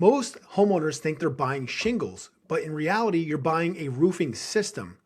Most homeowners think they're buying shingles, but in reality, you're buying a roofing system.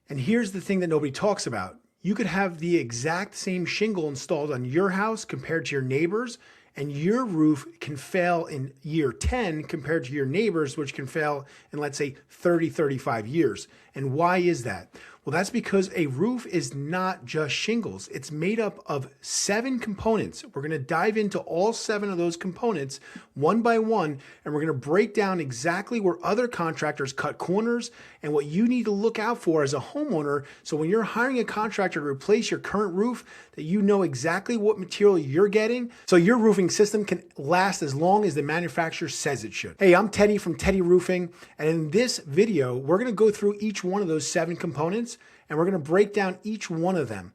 And here's the thing that nobody talks about. You could have the exact same shingle installed on your house compared to your neighbors, and your roof can fail in year 10 compared to your neighbors, which can fail in, let's say, 30, 35 years. And why is that? Well, that's because a roof is not just shingles. It's made up of 7 components. We're going to dive into all 7 of those components one by one, and we're going to break down exactly where other contractors cut corners and what you need to look out for as a homeowner. So when you're hiring a contractor to replace your current roof, that you know exactly what material you're getting so your roofing system can last as long as the manufacturer says it should. Hey, I'm Teddy from Tetti Roofing, and in this video, we're going to go through each one of those 7 components, and we're going to break down each one of them.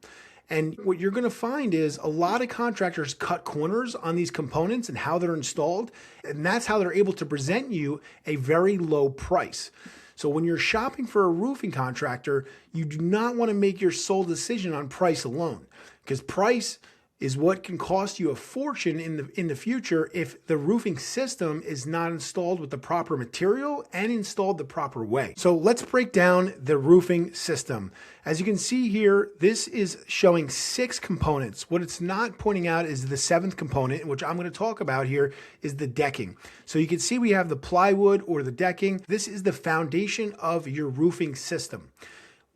And what you're going to find is a lot of contractors cut corners on these components and how they're installed, and that's how they're able to present you a very low price. So when you're shopping for a roofing contractor, you do not want to make your sole decision on price alone, because price is what can cost you a fortune in the future if the roofing system is not installed with the proper material and installed the proper way. So let's break down the roofing system. As you can see here, this is showing 6 components. What it's not pointing out is the 7th component, which I'm going to talk about here, is the decking. So you can see we have the plywood or the decking. This is the foundation of your roofing system.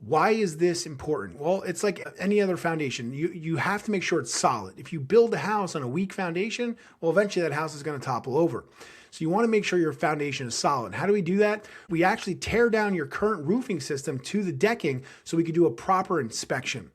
Why is this important? Well, it's like any other foundation. You have to make sure it's solid. If you build a house on a weak foundation, well, eventually that house is going to topple over. So you want to make sure your foundation is solid. How do we do that? We actually tear down your current roofing system to the decking so we can do a proper inspection.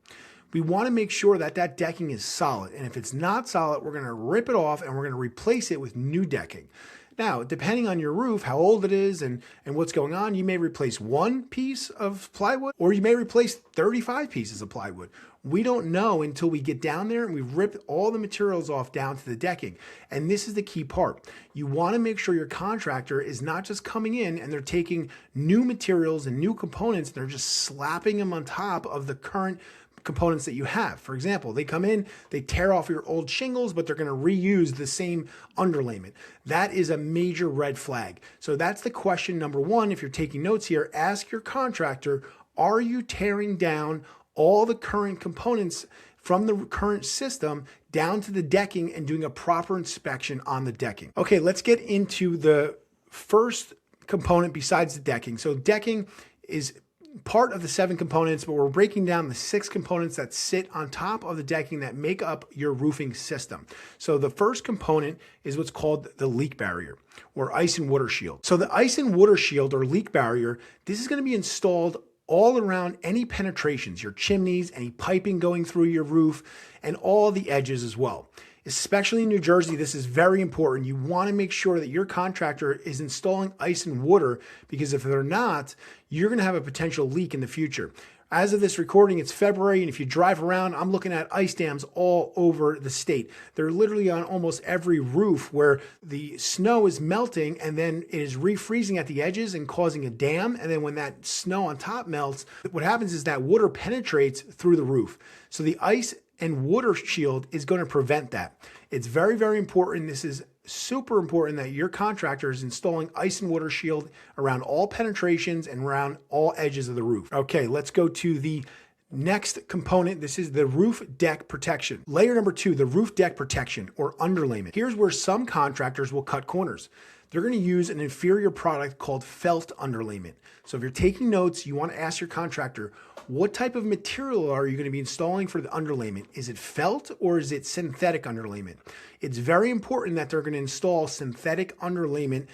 We want to make sure that that decking is solid. And if it's not solid, we're going to rip it off and we're going to replace it with new decking. Now, depending on your roof, how old it is and what's going on, you may replace 1 piece of plywood or you may replace 35 pieces of plywood. We don't know until we get down there and we rip all the materials off down to the decking. And this is the key part. You want to make sure your contractor is not just coming in and they're taking new materials and new components and they're just slapping them on top of the current components that you have. For example, they come in, they tear off your old shingles, but they're going to reuse the same underlayment. That is a major red flag. So that's the question number 1. If you're taking notes here, ask your contractor, are you tearing down all the current components from the current system down to the decking and doing a proper inspection on the decking? Okay, let's get into the first component besides the decking. So decking is part of the 7 components, but we're breaking down the 6 components that sit on top of the decking that make up your roofing system. So the first component is what's called the leak barrier or ice and water shield. So the ice and water shield or leak barrier, this is going to be installed all around any penetrations, your chimneys, any piping going through your roof, and all the edges as well. Especially in New Jersey, this is very important. You want to make sure that your contractor is installing ice and water, because if they're not, you're going to have a potential leak in the future. As of this recording, it's February, and if you drive around, I'm looking at ice dams all over the state. They're literally on almost every roof where the snow is melting and then it is refreezing at the edges and causing a dam. And then when that snow on top melts, what happens is that water penetrates through the roof. So the ice and water shield is going to prevent that. It's very, very important. This is super important that your contractor is installing ice and water shield around all penetrations and around all edges of the roof. Okay, let's go to the next component. This is the roof deck protection. Layer number 2, the roof deck protection or underlayment. Here's where some contractors will cut corners. They're going to use an inferior product called felt underlayment. So if you're taking notes, you want to ask your contractor, what type of material are you going to be installing for the underlayment? Is it felt or is it synthetic underlayment? It's very important that they're going to install synthetic underlayment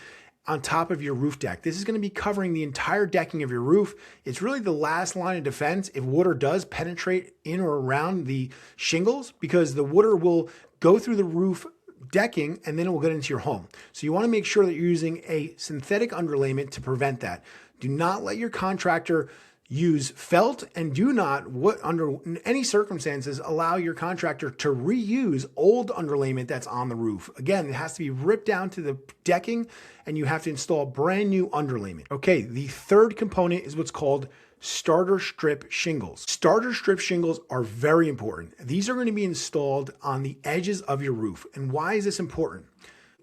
on top of your roof deck. This is going to be covering the entire decking of your roof. It's really the last line of defense if water does penetrate in or around the shingles, because the water will go through the roof decking and then it will get into your home. So you want to make sure that you're using a synthetic underlayment to prevent that. Do not let your contractor use felt, and do not, under any circumstances, allow your contractor to reuse old underlayment that's on the roof. Again, it has to be ripped down to the decking and you have to install brand new underlayment. Okay, the third component is what's called starter strip shingles. Starter strip shingles are very important. These are going to be installed on the edges of your roof. And why is this important?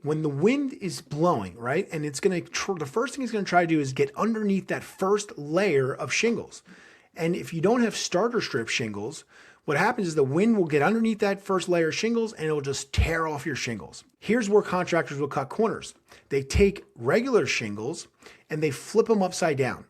when the wind is blowing, right? And it's going to, the first thing it's going to try to do is get underneath that first layer of shingles. And if you don't have starter strip shingles, what happens is the wind will get underneath that first layer of shingles and it'll just tear off your shingles. Here's where contractors will cut corners. They take regular shingles and they flip them upside down,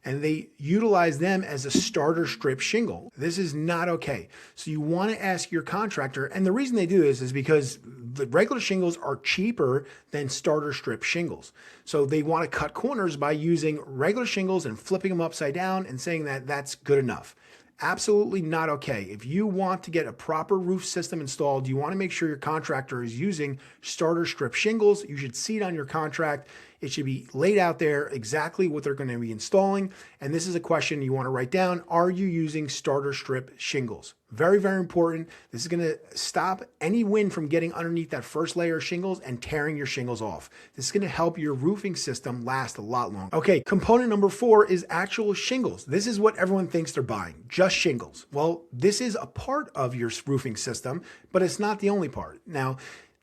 and they utilize them as a starter strip shingle. This is not okay. So you want to ask your contractor, and the reason they do this is because the regular shingles are cheaper than starter strip shingles. So they want to cut corners by using regular shingles and flipping them upside down and saying that that's good enough. Absolutely not okay. If you want to get a proper roof system installed, you want to make sure your contractor is using starter strip shingles. You should see it on your contract. It should be laid out there exactly what they're going to be installing. And this is a question you want to write down. Are you using starter strip shingles? Very, very important. This is going to stop any wind from getting underneath that first layer of shingles and tearing your shingles off. This is going to help your roofing system last a lot longer. Okay, component number 4 is actual shingles. This is what everyone thinks they're buying, just shingles. Well, this is a part of your roofing system, but it's not the only part. Now,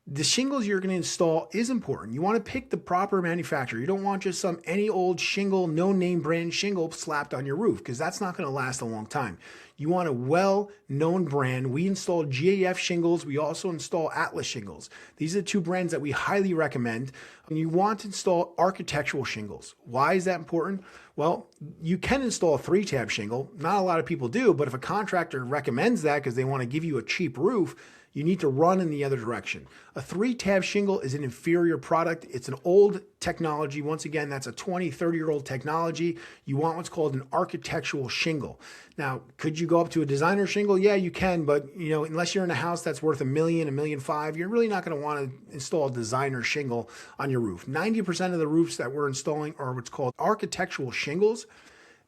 the shingles you're going to install is important. You want to pick the proper manufacturer. You don't want just any old shingle, no name brand shingle slapped on your roof, because that's not going to last a long time. You want a well-known brand. We install GAF shingles. We also install Atlas shingles. These are the 2 brands that we highly recommend. And you want to install architectural shingles. Why is that important? Well, you can install a 3-tab shingle. Not a lot of people do, but if a contractor recommends that because they want to give you a cheap roof, you need to run in the other direction. A 3-tab shingle is an inferior product. It's an old technology. Once again, that's a 20, 30-year-old technology. You want what's called an architectural shingle. Now, could you go up to a designer shingle? Yeah, you can, but unless you're in a house that's worth $1 million, $1.5 million, you're really not going to want to install a designer shingle on your roof. 90% of the roofs that we're installing are what's called architectural shingles.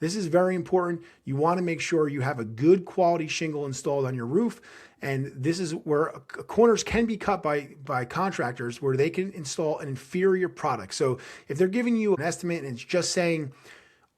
This is very important. You want to make sure you have a good quality shingle installed on your roof. And this is where corners can be cut by contractors, where they can install an inferior product. So if they're giving you an estimate and it's just saying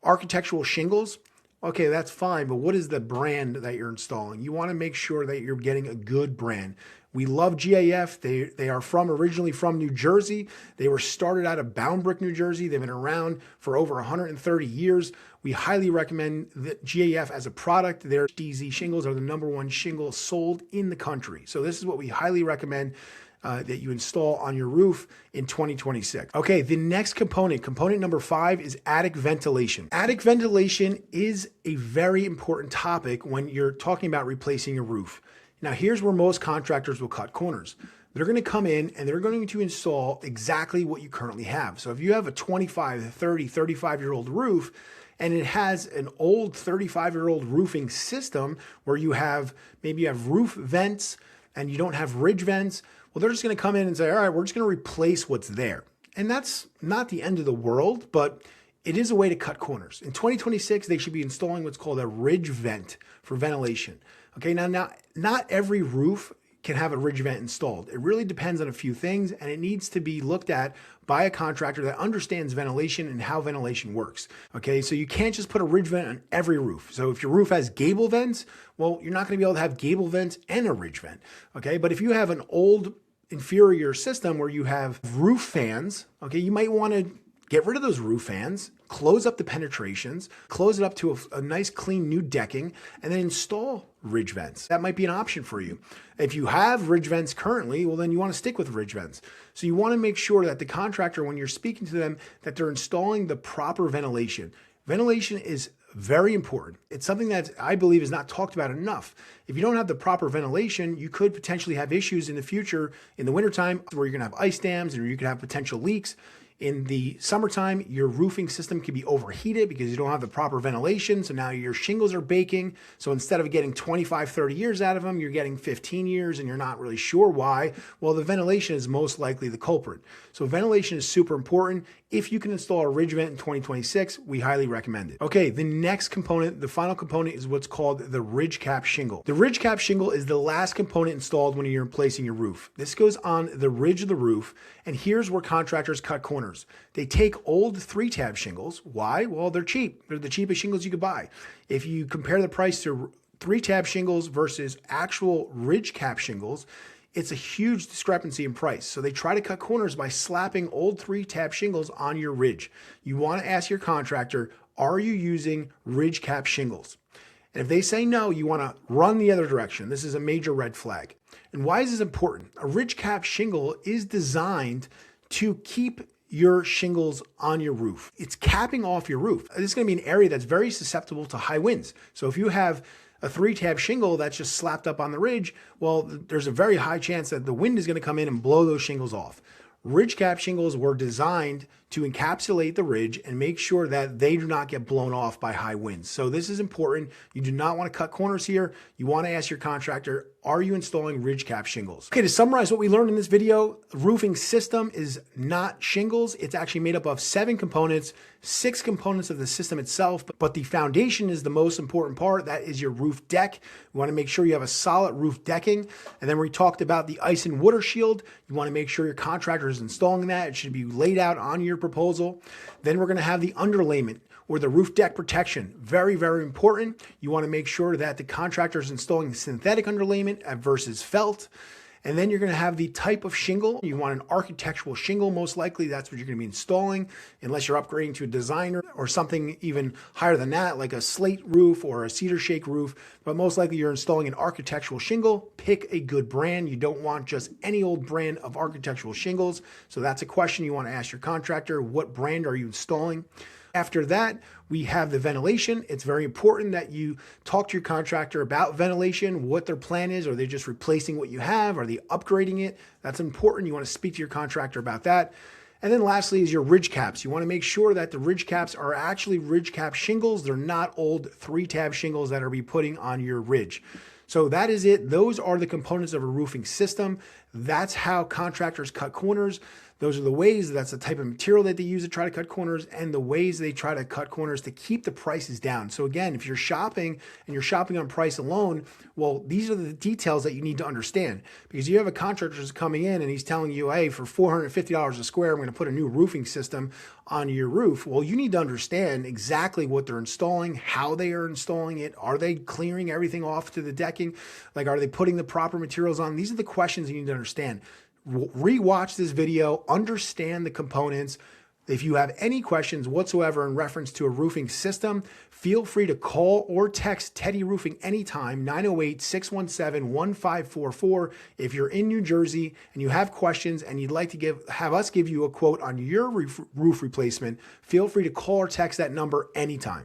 architectural shingles, okay, that's fine. But what is the brand that you're installing? You want to make sure that you're getting a good brand. We love GAF. They are originally from New Jersey. They were started out of Bound Brook, New Jersey. They've been around for over 130 years. We highly recommend GAF as a product. Their DZ shingles are the #1 shingle sold in the country. So this is what we highly recommend that you install on your roof in 2026. Okay, the next component number 5 is attic ventilation. Attic ventilation is a very important topic when you're talking about replacing your roof. Now, here's where most contractors will cut corners. They're going to come in and they're going to install exactly what you currently have. So if you have a 25, 30, 35-year-old roof, and it has an old 35-year-old roofing system where maybe you have roof vents and you don't have ridge vents, well, they're just going to come in and say, all right, we're just going to replace what's there. And that's not the end of the world, but it is a way to cut corners. In 2026, they should be installing what's called a ridge vent for ventilation. Okay, now not every roof can have a ridge vent installed. It really depends on a few things, and it needs to be looked at by a contractor that understands ventilation and how ventilation works. Okay, so you can't just put a ridge vent on every roof. So if your roof has gable vents, well, you're not going to be able to have gable vents and a ridge vent. Okay, but if you have an old inferior system where you have roof fans, okay, you might want to get rid of those roof fans, close up the penetrations, close it up to a nice clean new decking, and then install ridge vents. That might be an option for you. If you have ridge vents currently, well, then you want to stick with ridge vents. So you want to make sure that the contractor, when you're speaking to them, that they're installing the proper ventilation. Ventilation is very important. It's something that I believe is not talked about enough. If you don't have the proper ventilation, you could potentially have issues in the future in the wintertime where you're going to have ice dams or you could have potential leaks. In the summertime, your roofing system can be overheated because you don't have the proper ventilation. So now your shingles are baking. So instead of getting 25, 30 years out of them, you're getting 15 years and you're not really sure why. Well, the ventilation is most likely the culprit. So ventilation is super important. If you can install a ridge vent in 2026, we highly recommend it. Okay, the next component, the final component, is what's called the ridge cap shingle. The ridge cap shingle is the last component installed when you're replacing your roof. This goes on the ridge of the roof, and here's where contractors cut corners. They take old 3-tab shingles. Why? Well, they're cheap. They're the cheapest shingles you could buy. If you compare the price to 3-tab shingles versus actual ridge cap shingles, it's a huge discrepancy in price. So they try to cut corners by slapping old 3-tab shingles on your ridge. You want to ask your contractor, are you using ridge cap shingles? And if they say no, you want to run the other direction. This is a major red flag. And why is this important? A ridge cap shingle is designed to keep your shingles on your roof. It's capping off your roof. This is going to be an area that's very susceptible to high winds. So if you have a 3-tab shingle that's just slapped up on the ridge, well, there's a very high chance that the wind is going to come in and blow those shingles off. Ridge cap shingles were designed to encapsulate the ridge and make sure that they do not get blown off by high winds. So this is important. You do not want to cut corners here. You want to ask your contractor, are you installing ridge cap shingles? Okay, to summarize what we learned in this video, roofing system is not shingles. It's actually made up of 7 components, 6 components of the system itself, but the foundation is the most important part. That is your roof deck. You want to make sure you have a solid roof decking. And then we talked about the ice and water shield. You want to make sure your contractor is installing that. It should be laid out on your proposal. Then we're going to have the underlayment or the roof deck protection. Very, very important. You want to make sure that the contractor is installing synthetic underlayment versus felt. And then you're going to have the type of shingle. You want an architectural shingle, most likely. That's what you're going to be installing, unless you're upgrading to a designer or something even higher than that, like a slate roof or a cedar shake roof. But most likely you're installing an architectural shingle. Pick a good brand. You don't want just any old brand of architectural shingles. So that's a question you want to ask your contractor. What brand are you installing? After that, we have the ventilation. It's very important that you talk to your contractor about ventilation, what their plan is. Are they just replacing what you have? Are they upgrading it? That's important. You want to speak to your contractor about that. And then lastly is your ridge caps. You want to make sure that the ridge caps are actually ridge cap shingles. They're not old 3-tab shingles that are be putting on your ridge. So that is it. Those are the components of a roofing system. That's how contractors cut corners. Those are the ways, that's the type of material that they use to try to cut corners and the ways they try to cut corners to keep the prices down. So again, if you're shopping and you're shopping on price alone, well, these are the details that you need to understand, because you have a contractor who's coming in and he's telling you, hey, for $450 a square, I'm going to put a new roofing system on your roof. Well, you need to understand exactly what they're installing, how they are installing it. Are they clearing everything off to the decking? Like, are they putting the proper materials on? These are the questions you need to understand. Rewatch this video, understand the components. If you have any questions whatsoever in reference to a roofing system, feel free to call or text Tetti Roofing anytime, 908-617-1544. If you're in New Jersey and you have questions and you'd like to have us give you a quote on your roof replacement, feel free to call or text that number anytime.